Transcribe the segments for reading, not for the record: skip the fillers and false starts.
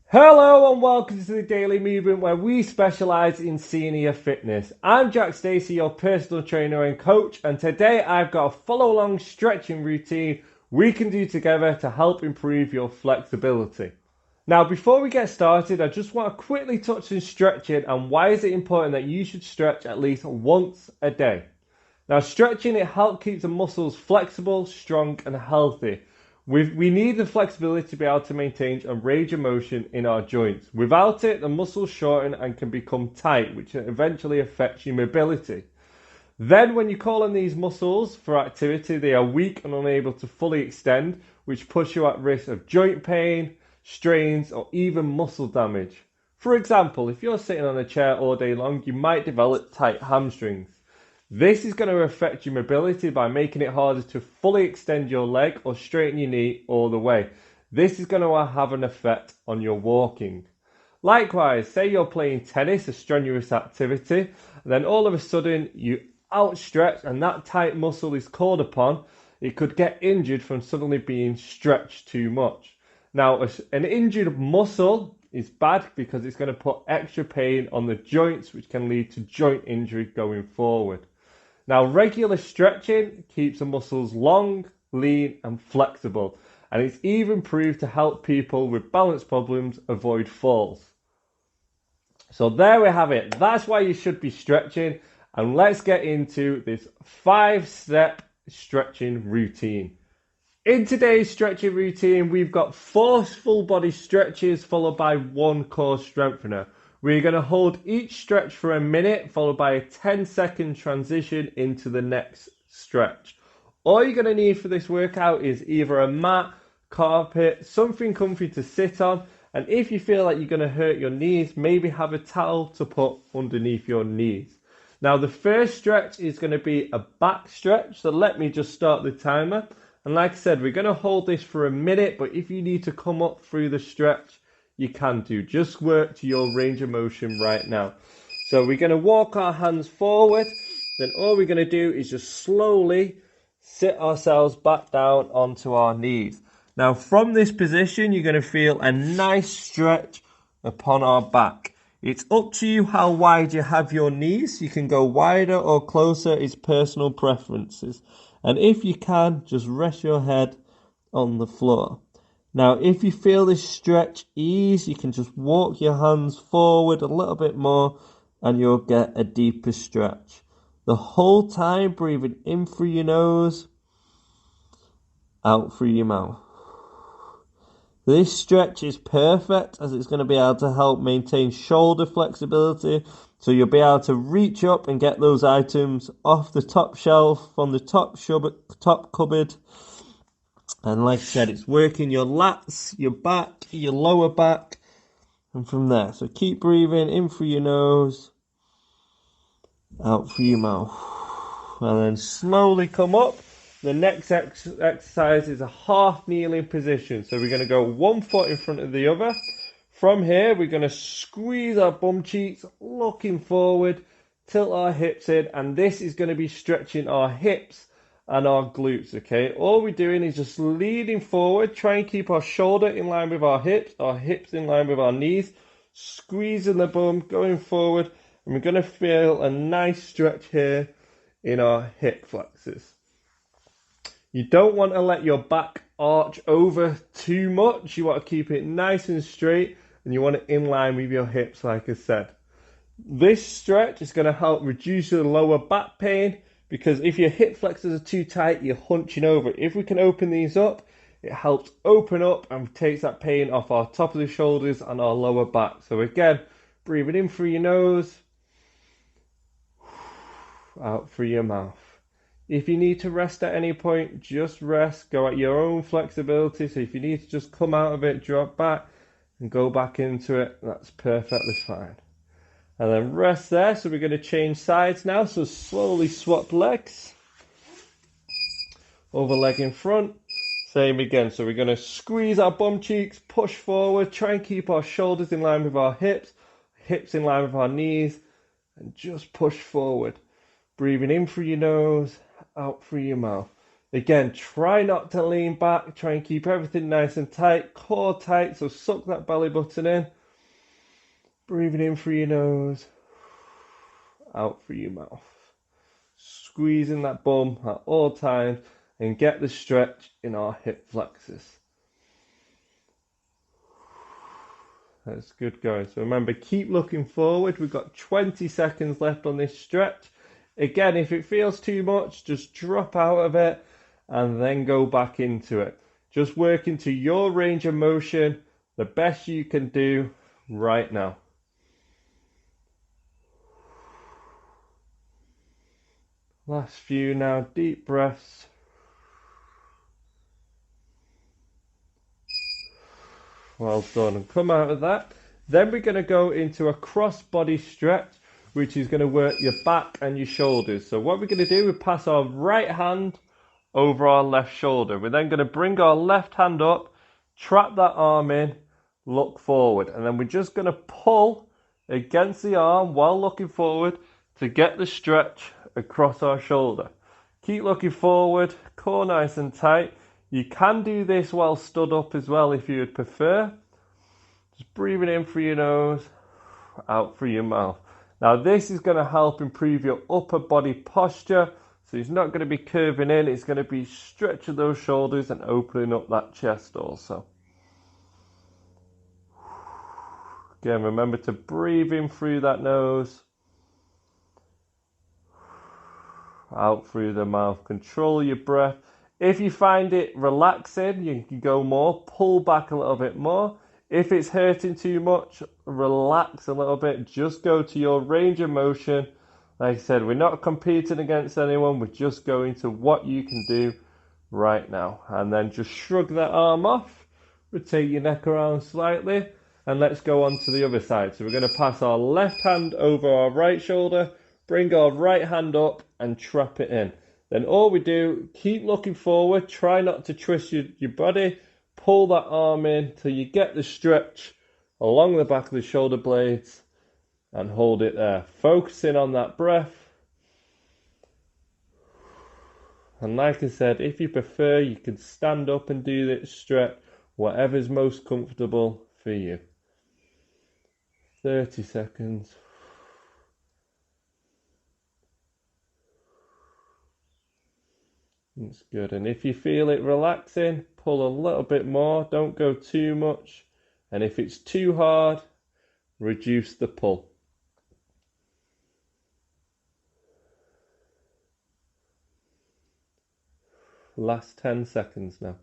Hello and welcome to the Daily Movement where we specialise in senior fitness. I'm Jack Stacey, your personal trainer and coach, and today I've got a follow along stretching routine we can do together to help improve your flexibility. Now before we get started, I just want to quickly touch on stretching and why is it important that you should stretch at least once a day. Now stretching, it helps keep the muscles flexible, strong and healthy. We need the flexibility to be able to maintain a range of motion in our joints. Without it, the muscles shorten and can become tight, which eventually affects your mobility. Then when you call on these muscles for activity, they are weak and unable to fully extend, which puts you at risk of joint pain, strains, or even muscle damage. For example, if you're sitting on a chair all day long, you might develop tight hamstrings. This is going to affect your mobility by making it harder to fully extend your leg or straighten your knee all the way. This is going to have an effect on your walking. Likewise, say you're playing tennis, a strenuous activity, and then all of a sudden you outstretch and that tight muscle is called upon, it could get injured from suddenly being stretched too much. Now, an injured muscle is bad because it's going to put extra pain on the joints, which can lead to joint injury going forward. Now, regular stretching keeps the muscles long, lean and flexible, and it's even proved to help people with balance problems avoid falls. So there we have it. That's why you should be stretching, and let's get into this 5-step stretching routine. In today's stretching routine, we've got 4 full body stretches followed by 1 core strengthener. We're going to hold each stretch for a minute, followed by a 10-second transition into the next stretch. All you're going to need for this workout is either a mat, carpet, something comfy to sit on, and if you feel like you're going to hurt your knees, maybe have a towel to put underneath your knees. Now, the first stretch is going to be a back stretch, so let me just start the timer. And like I said, we're going to hold this for a minute, but if you need to come up through the stretch, you can do. Just work to your range of motion right now. So we're going to walk our hands forward. Then all we're going to do is just slowly sit ourselves back down onto our knees. Now from this position, you're going to feel a nice stretch upon our back. It's up to you how wide you have your knees. You can go wider or closer. It's personal preferences. And if you can, just rest your head on the floor. Now, if you feel this stretch ease, you can just walk your hands forward a little bit more and you'll get a deeper stretch. The whole time breathing in through your nose, out through your mouth. This stretch is perfect as it's going to be able to help maintain shoulder flexibility. So you'll be able to reach up and get those items off the top shelf, from the top cupboard. And like I said, it's working your lats, your back, your lower back, and from there. So keep breathing in through your nose, out through your mouth. And then slowly come up. The next exercise is a half kneeling position. So we're going to go 1 foot in front of the other. From here, we're going to squeeze our bum cheeks, looking forward, tilt our hips in, and this is going to be stretching our hips and our glutes, okay? All we're doing is just leaning forward, try and keep our shoulder in line with our hips in line with our knees, squeezing the bum, going forward, and we're going to feel a nice stretch here in our hip flexors. You don't want to let your back arch over too much. You want to keep it nice and straight, and you want it in line with your hips, like I said. This stretch is going to help reduce your lower back pain, because if your hip flexors are too tight, you're hunching over. If we can open these up, it helps open up and takes that pain off our top of the shoulders and our lower back. So again, breathing in through your nose, out through your mouth. If you need to rest at any point, just rest. Go at your own flexibility. So if you need to just come out of it, drop back and go back into it, that's perfectly fine. And then rest there. So we're going to change sides now. So slowly swap legs. Over leg in front. Same again. So we're going to squeeze our bum cheeks, push forward, try and keep our shoulders in line with our hips in line with our knees, and just push forward. Breathing in through your nose, out through your mouth. Again, try not to lean back. Try and keep everything nice and tight. Core tight, so suck that belly button in. Breathing in through your nose, out through your mouth. Squeezing that bum at all times and get the stretch in our hip flexors. That's good going. So remember, keep looking forward. We've got 20 seconds left on this stretch. Again, if it feels too much, just drop out of it and then go back into it. Just work into your range of motion, the best you can do right now. Last few now, deep breaths. Well done, and come out of that. Then we're going to go into a cross body stretch, which is going to work your back and your shoulders. So what we're going to do, we pass our right hand over our left shoulder. We're then going to bring our left hand up, trap that arm in, look forward. And then we're just going to pull against the arm while looking forward to get the stretch across our shoulder. Keep looking forward, core nice and tight. You can do this while stood up as well if you would prefer. Just breathing in through your nose, out through your mouth. Now this is going to help improve your upper body posture. So it's not going to be curving in, it's going to be stretching those shoulders and opening up that chest also. Again, remember to breathe in through that nose, out through the mouth. Control your breath. If you find it relaxing, you can go more, pull back a little bit more. If it's hurting too much, relax a little bit. Just go to your range of motion. Like I said, we're not competing against anyone. We're just going to what you can do right now. And then just shrug that arm off. Rotate your neck around slightly. And let's go on to the other side. So we're going to pass our left hand over our right shoulder. Bring our right hand up and trap it in. Then all we do, keep looking forward, try not to twist your body, pull that arm in till you get the stretch along the back of the shoulder blades and hold it there. Focusing on that breath. And like I said, if you prefer, you can stand up and do this stretch, whatever's most comfortable for you. 30 seconds. That's good. And if you feel it relaxing, pull a little bit more. Don't go too much. And if it's too hard, reduce the pull. Last 10 seconds now.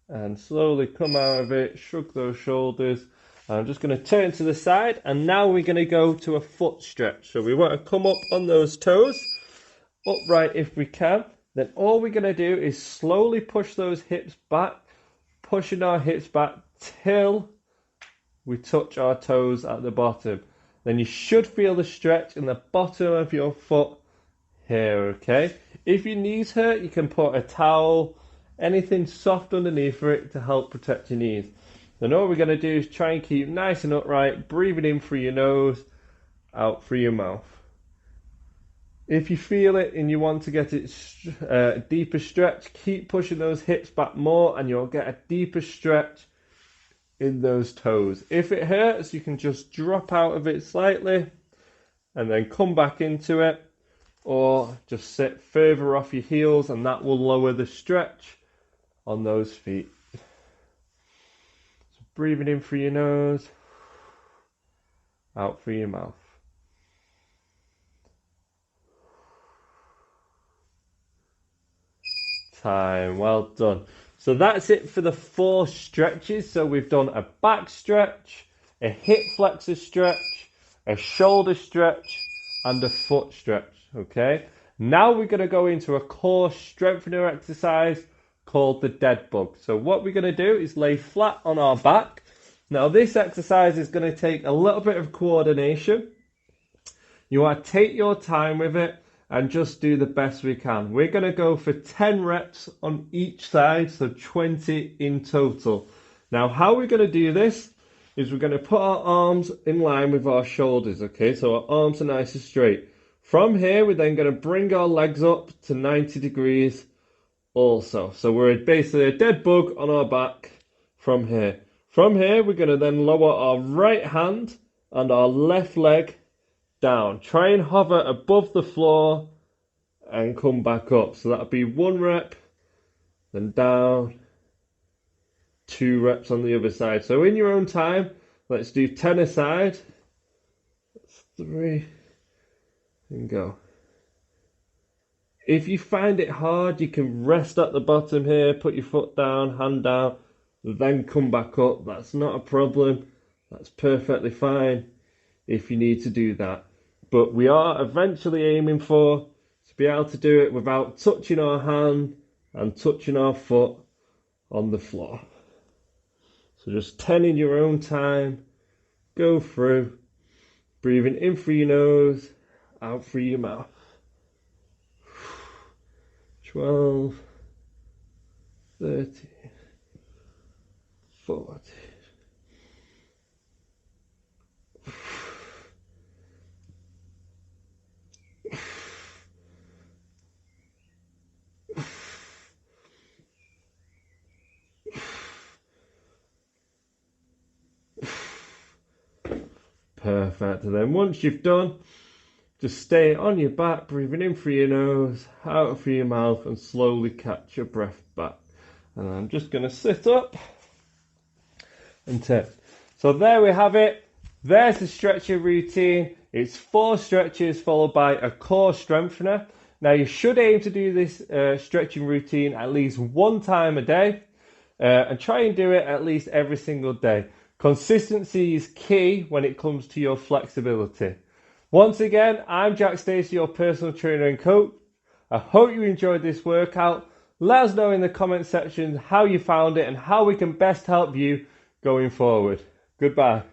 And slowly come out of it, shrug those shoulders. I'm just going to turn to the side, and now we're going to go to a foot stretch. So we want to come up on those toes, upright if we can. Then all we're going to do is slowly push those hips back, pushing our hips back till we touch our toes at the bottom. Then you should feel the stretch in the bottom of your foot here, okay? If your knees hurt, you can put a towel, anything soft underneath for it to help protect your knees. Then all we're going to do is try and keep nice and upright, breathing in through your nose, out through your mouth. If you feel it and you want to get it deeper stretch, keep pushing those hips back more and you'll get a deeper stretch in those toes. If it hurts, you can just drop out of it slightly and then come back into it, or just sit further off your heels and that will lower the stretch on those feet. Breathing in through your nose, out through your mouth. Time, well done. So that's it for the 4 stretches. So we've done a back stretch, a hip flexor stretch, a shoulder stretch, and a foot stretch, okay? Now we're going to go into a core strengthener exercise called the Deadbug. So what we're going to do is lay flat on our back. Now this exercise is going to take a little bit of coordination. You want to take your time with it and just do the best we can. We're going to go for 10 reps on each side, so 20 in total. Now how we're going to do this is we're going to put our arms in line with our shoulders, okay? So our arms are nice and straight. From here, we're then going to bring our legs up to 90 degrees also. So we're basically a dead bug on our back from here. From here, we're going to then lower our right hand and our left leg down. Try and hover above the floor and come back up. So that'll be 1 rep, then down, 2 reps on the other side. So in your own time, let's do 10 a side. That's 3, and go. If you find it hard, you can rest at the bottom here, put your foot down, hand down, then come back up. That's not a problem. That's perfectly fine if you need to do that. But we are eventually aiming for to be able to do it without touching our hand and touching our foot on the floor. So just 10 in your own time. Go through. Breathing in through your nose, out through your mouth. 12, 13, 14. Perfect. And then once you've done, just stay on your back, breathing in through your nose, out through your mouth, and slowly catch your breath back. And I'm just going to sit up and tip. So there we have it. There's the stretching routine. It's 4 stretches followed by a core strengthener. Now you should aim to do this stretching routine at least 1 time a day and try and do it at least every single day. Consistency is key when it comes to your flexibility. Once again, I'm Jack Stacey, your personal trainer and coach. I hope you enjoyed this workout. Let us know in the comment section how you found it and how we can best help you going forward. Goodbye.